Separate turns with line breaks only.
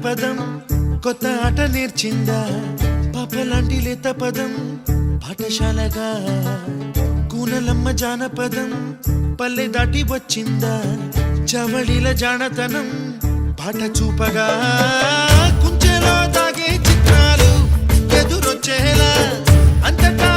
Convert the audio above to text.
పదం కొత్త ఆట నేర్చిందా పాపలాంటి లేత పదం పాఠశాలగా కూనలమ్మ జానపదం పల్లె దాటి వచ్చిందా చవళిల జానతనం పాట చూపగా కుంచెలో దాగే చిత్రాలు ఎదురొచ్చేలా అంతటా